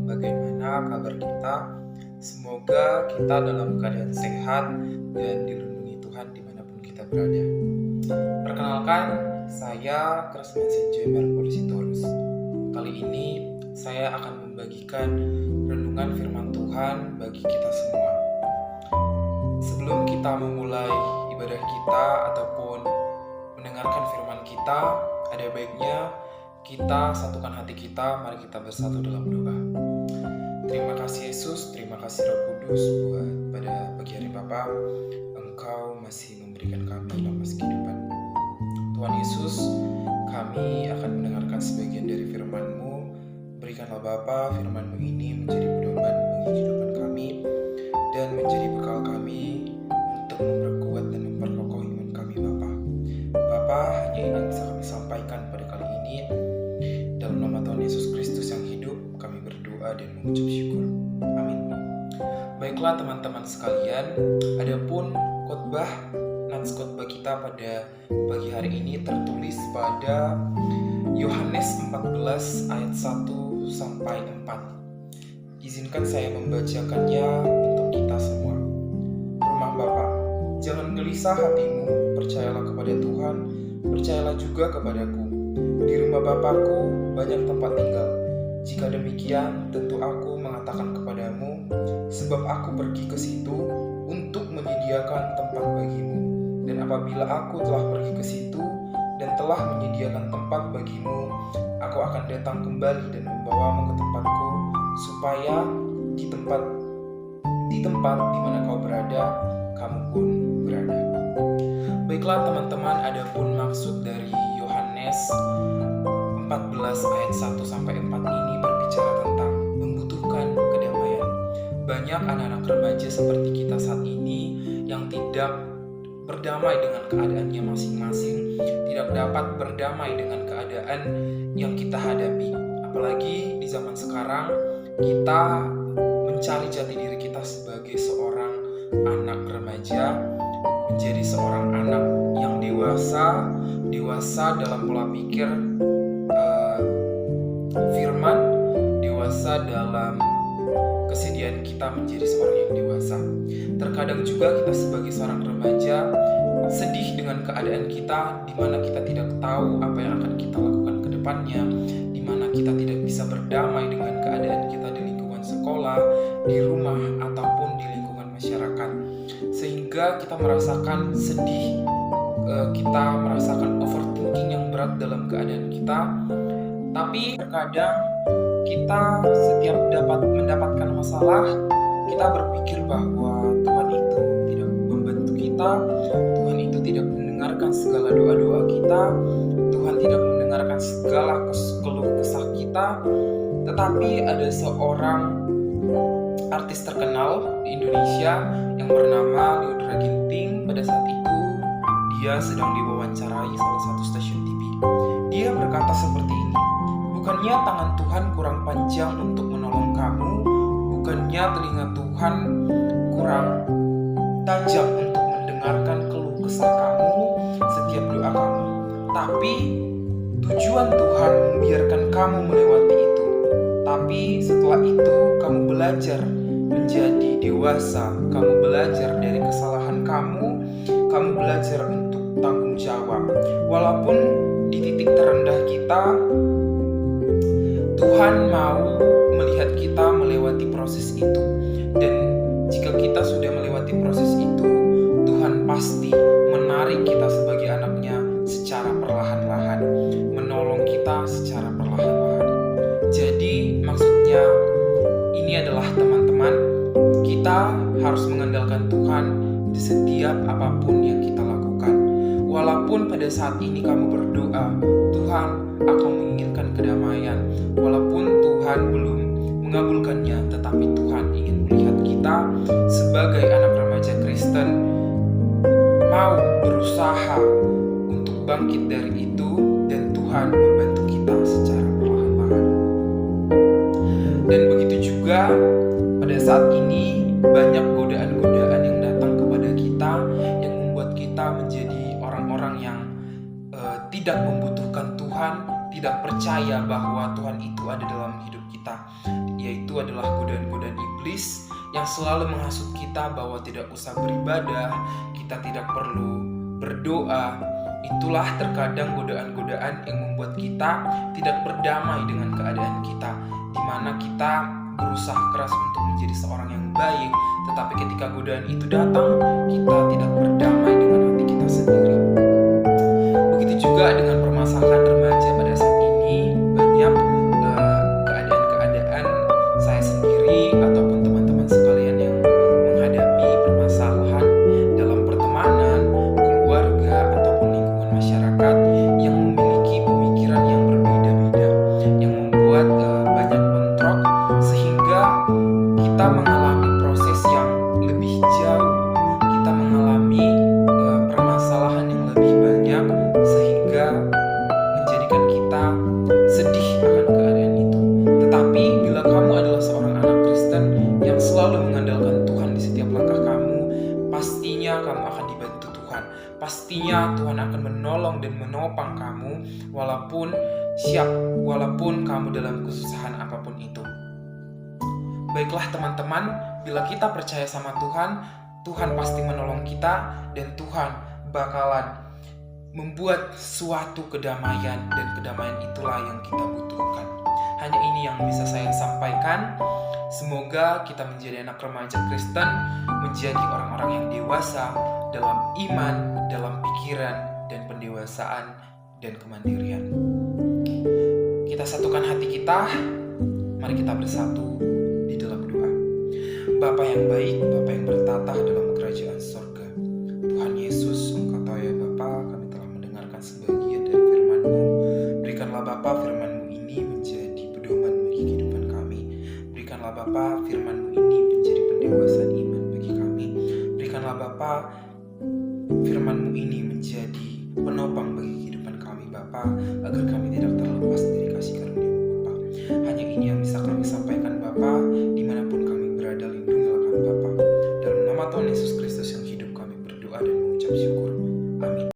Bagaimana kabar kita? Semoga kita dalam keadaan sehat dan dilindungi Tuhan dimanapun kita berada. Perkenalkan, saya Krismen Senjoy Merpolisitorus. Kali ini saya akan membagikan renungan firman Tuhan bagi kita semua. Sebelum kita memulai ibadah kita ataupun mendengarkan firman kita, ada baiknya kita satukan hati kita, mari kita bersatu dalam doa. Terima kasih Yesus, terima kasih Roh Kudus buat pada pagi hari Bapa, Engkau masih memberikan kami napas kehidupan. Tuhan Yesus, kami akan mendengarkan sebagian dari firman-Mu. Berikanlah Bapa firman-Mu ini menjadi pedoman bagi kehidupan kami dan menjadi bekal kami untuk memperkuat dan memperkokoh iman kami Bapa. Bapa, hanya ini yang bisa kami sampaikan pada kali ini. Dalam nama Tuhan Yesus Kristus yang hidup, kami berdoa dan mengucap syukur. Amin. Baiklah teman-teman sekalian, adapun nats khotbah kita pada pagi hari ini tertulis pada Yohanes 14 ayat 1 sampai 4. Izinkan saya membacakannya untuk kita semua. Rumah Bapa, jangan gelisah hatimu, percayalah kepada Tuhan, percayalah juga kepadaku. Di rumah Bapakku banyak tempat tinggal. Jika demikian, tentu aku mengatakan kepadamu, sebab aku pergi ke situ untuk menyediakan tempat bagimu. Dan apabila aku telah pergi ke situ dan telah menyediakan tempat bagimu, aku akan datang kembali dan membawamu ke tempatku, supaya di tempat di mana kau berada, kamu pun berada. Baiklah teman-teman, adapun maksud dari Yohanes 14 ayat 1 sampai 4 ini berbicara tentang membutuhkan kedamaian. Banyak anak-anak remaja seperti kita saat ini yang tidak berdamai dengan keadaannya masing-masing, tidak dapat berdamai dengan keadaan yang kita hadapi. Apalagi di zaman sekarang kita mencari jati diri kita sebagai seorang anak remaja, menjadi seorang anak yang dewasa dalam pola pikir firman, dewasa dalam kesediaan kita menjadi seorang yang dewasa. Terkadang juga kita sebagai seorang remaja sedih dengan keadaan kita, di mana kita tidak tahu apa yang akan kita lakukan ke depannya, di mana kita tidak bisa berdamai dengan keadaan kita di lingkungan sekolah, di rumah, ataupun di lingkungan masyarakat. Sehingga kita merasakan sedih, kita merasakan overthinking yang berat dalam keadaan kita. Tapi terkadang kita setiap mendapatkan masalah, kita berpikir bahwa Tuhan itu tidak membantu kita, Tuhan itu tidak mendengarkan segala doa-doa kita, Tuhan tidak mendengarkan segala keluh kesah kita. Tetapi ada seorang artis terkenal di Indonesia yang bernama Lyudra Ginting. Pada saat itu dia sedang diwawancarai salah satu stasiun TV. Dia berkata seperti ini, bukannya tangan Tuhan kurang panjang untuk menolong kamu, bukannya telinga Tuhan kurang tajam untuk mendengarkan keluh kesah kamu, setiap doa kamu, tapi tujuan Tuhan membiarkan kamu melewati itu. Tapi setelah itu kamu belajar menjadi dewasa, kamu belajar dari kesalahan kamu belajar untuk tanggung jawab. Walaupun di titik terendah kita, Tuhan mau melihat kita melewati proses itu. Dan jika kita sudah melewati proses itu, Tuhan pasti menarik kita sebagai anaknya secara perlahan-lahan, menolong kita secara perlahan-lahan. Jadi maksudnya ini adalah teman-teman, kita harus mengandalkan Tuhan di setiap apapun yang kita lakukan. Walaupun pada saat ini kamu berdoa, Tuhan, aku menginginkan kedamaian. Walaupun Tuhan belum mengabulkannya, tetapi Tuhan ingin melihat kita sebagai anak remaja Kristen mau berusaha untuk bangkit dari itu, dan Tuhan membantu kita secara perlahan-lahan. Dan begitu juga pada saat ini banyak godaan-godaan yang datang kepada kita yang membuat kita menjadi orang-orang yang tidak membutuhkan Tuhan, tidak percaya bahwa Tuhan itu ada dalam hidup kita, yaitu adalah godaan-godaan iblis yang selalu menghasut kita bahwa tidak usah beribadah, kita tidak perlu berdoa. Itulah terkadang godaan-godaan yang membuat kita tidak berdamai dengan keadaan kita, di mana kita berusaha keras untuk menjadi seorang yang baik, tetapi ketika godaan itu datang, kita tidak berdamai dengan hati kita sendiri. Begitu juga dengan permasalahan remaja pada saat ini. Banyak keadaan-keadaan saya sendiri ataupun teman-teman sekalian yang menghadapi permasalahan dalam pertemanan, keluarga, ataupun lingkungan masyarakat yang memiliki pemikiran yang berbeda-beda, yang membuat banyak bentrok, sehingga kita mengalami proses yang lebih jauh, kita mengalami permasalahan yang lebih banyak, sehingga menjadikan kita sedih akan keadaan itu. Tetapi bila kamu adalah seorang anak Kristen yang selalu mengandalkan Tuhan di setiap langkah kamu, pastinya kamu akan dibantu Tuhan. Pastinya Tuhan akan menolong dan menopang kamu walaupun kamu dalam kesusahan apapun itu. Baiklah teman-teman, bila kita percaya sama Tuhan, Tuhan pasti menolong kita dan Tuhan bakalan membuat suatu kedamaian, dan kedamaian itulah yang kita butuhkan. Hanya ini yang bisa saya sampaikan. Semoga kita menjadi anak remaja Kristen, menjadi orang-orang yang dewasa dalam iman, dalam pikiran, dan pendewasaan dan kemandirian. Kita satukan hati kita, mari kita bersatu di dalam doa. Bapa yang baik, Bapa yang bertatah dalam kerajaan surga, Tuhan Yesus, Engkau tahu ya Bapa, kami telah mendengarkan sebagian dari firman-Mu. Berikanlah Bapa firman-Mu ini menjadi pedoman bagi kehidupan kami. Berikanlah Bapa firman-Mu ini menjadi pendewasaan iman bagi kami. Berikanlah Bapa firman-Mu ini menjadi penopang bagi kehidupan kami Bapa, agar kami tidak